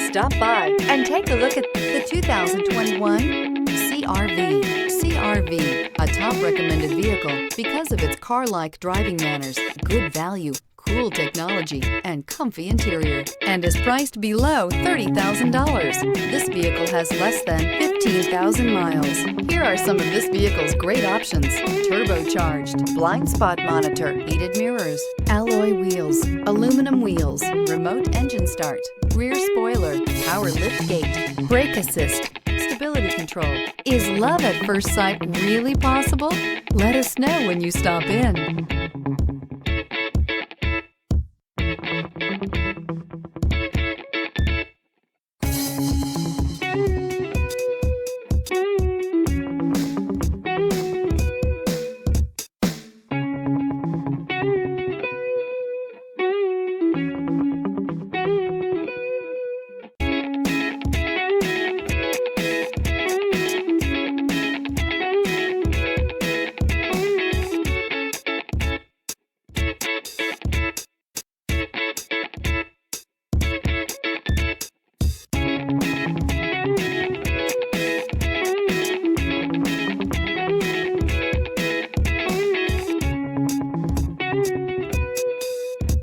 Stop by and take a look at the 2021 CR-V. CR-V, a top recommended vehicle because of its car-like driving manners, good value, cool technology, and comfy interior, and is priced below $30,000. This vehicle has less than 15,000 miles. Here are some of this vehicle's great options: turbocharged, blind spot monitor, heated mirrors, alloy wheels, aluminum wheels, remote engine start, rear spoiler, power lift gate, brake assist, stability control. Is love at first sight really possible? Let us know when you stop in.